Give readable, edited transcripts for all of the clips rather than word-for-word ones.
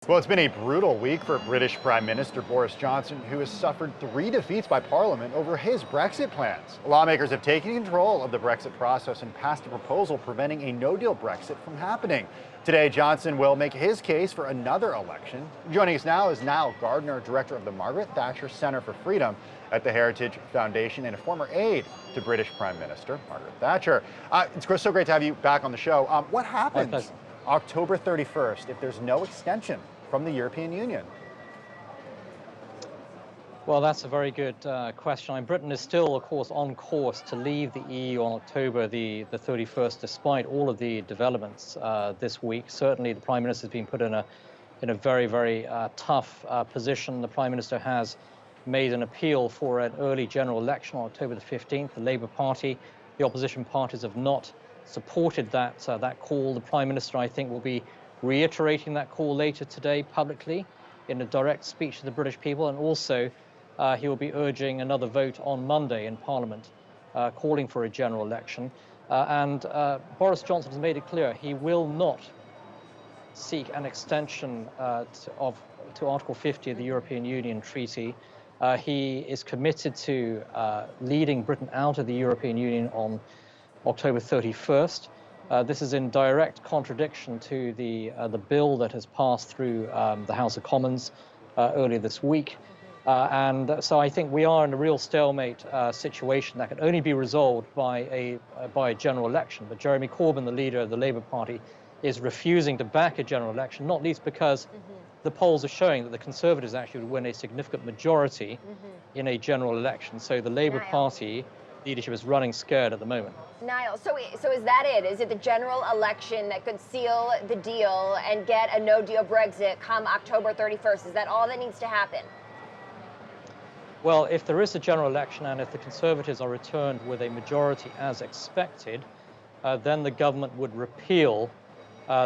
Well, it's been a brutal week for British Prime Minister Boris Johnson, who has suffered 3 defeats by Parliament over his Brexit plans. Lawmakers have taken control of the Brexit process and passed a proposal preventing a no-deal Brexit from happening. Today, Johnson will make his case for another election. Joining us now is Nile Gardiner, director of the Margaret Thatcher Center for Freedom at the Heritage Foundation and a former aide to British Prime Minister Margaret Thatcher. It's so great to have you back on the show. What happens October 31st if there's no extension from the European Union? Well, that's a very good question. Britain is still, of course, on course to leave the EU on October the 31st, despite all of the developments this week. Certainly, the Prime Minister has been put in a very, very tough position. The Prime Minister has made an appeal for an early general election on October the 15th. The Labour Party, the opposition parties have not supported that call. The Prime Minister, I think, will be reiterating that call later today publicly in a direct speech to the British people, and also he will be urging another vote on Monday in Parliament, calling for a general election. Boris Johnson has made it clear he will not seek an extension to Article 50 of the European Union Treaty. He is committed to leading Britain out of the European Union on October 31st. This is in direct contradiction to the bill that has passed through the House of Commons earlier this week. So I think we are in a real stalemate situation that can only be resolved by a general election. But Jeremy Corbyn, the leader of the Labour Party, is refusing to back a general election, not least because the polls are showing that the Conservatives actually would win a significant majority in a general election. So the Labour Party leadership is running scared at the moment. Nile, so is that it? Is it the general election that could seal the deal and get a no-deal Brexit come October 31st? Is that all that needs to happen? Well, if there is a general election and if the Conservatives are returned with a majority as expected, then the government would repeal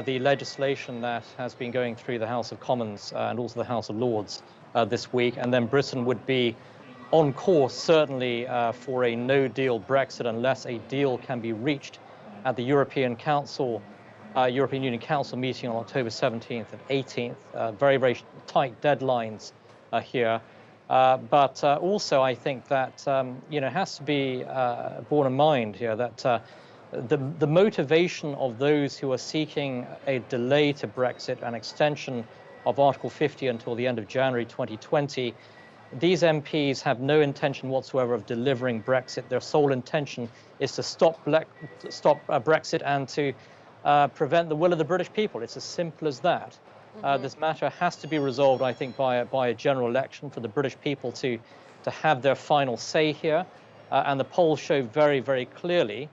the legislation that has been going through the House of Commons and also the House of Lords this week, and then Britain would be on course, certainly, for a no-deal Brexit unless a deal can be reached at the European Union Council meeting on October 17th and 18th. Very, very tight deadlines here. But also, I think that has to be borne in mind here that the motivation of those who are seeking a delay to Brexit, an extension of Article 50 until the end of January 2020. These MPs have no intention whatsoever of delivering Brexit. Their sole intention is to stop Brexit and to prevent the will of the British people. It's as simple as that. This matter has to be resolved, I think, by a general election for the British people to have their final say here. And the polls show very, very clearly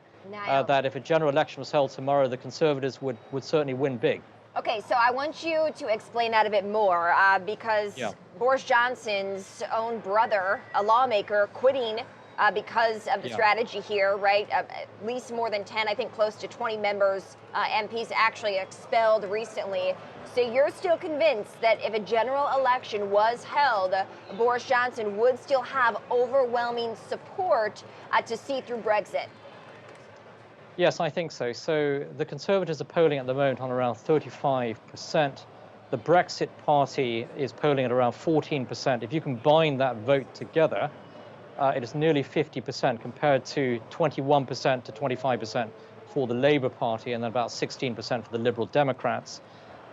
that if a general election was held tomorrow, the Conservatives would certainly win big. Okay, so I want you to explain that a bit more because Boris Johnson's own brother, a lawmaker, quitting because of the strategy here, right? At least more than 10, I think close to 20 members, MPs actually expelled recently. So you're still convinced that if a general election was held, Boris Johnson would still have overwhelming support to see through Brexit? Yes, I think so. So the Conservatives are polling at the moment on around 35%. The Brexit Party is polling at around 14%. If you combine that vote together, it is nearly 50% compared to 21% to 25% for the Labour Party and then about 16% for the Liberal Democrats.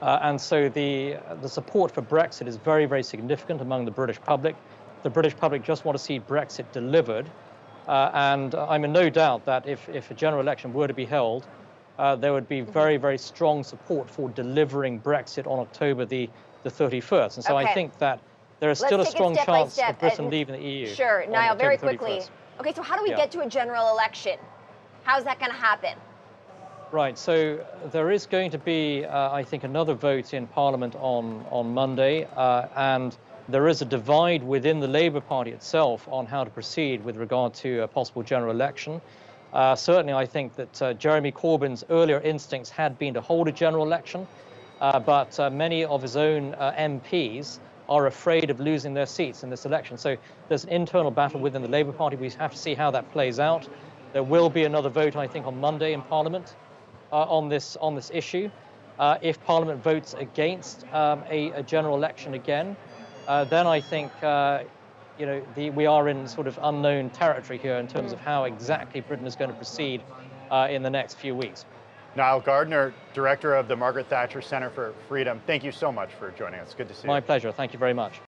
And so the support for Brexit is very, very significant among the British public. The British public just want to see Brexit delivered. And I'm in no doubt that if a general election were to be held, there would be very, very strong support for delivering Brexit on October the 31st. And so I think that there is still a strong chance of Britain leaving the EU. Sure, Niall, very quickly. 31st. Okay, so how do we get to a general election? How's that going to happen? Right, so there is going to be, I think, another vote in Parliament on Monday, and there is a divide within the Labour Party itself on how to proceed with regard to a possible general election. Certainly, I think that Jeremy Corbyn's earlier instincts had been to hold a general election, but many of his own MPs are afraid of losing their seats in this election. So there's an internal battle within the Labour Party. We have to see how that plays out. There will be another vote, I think, on Monday in Parliament on this issue. If Parliament votes against a general election again, then I think we are in sort of unknown territory here in terms of how exactly Britain is going to proceed in the next few weeks. Nile Gardiner, director of the Margaret Thatcher Center for Freedom, thank you so much for joining us. Good to see you. My pleasure. Thank you very much.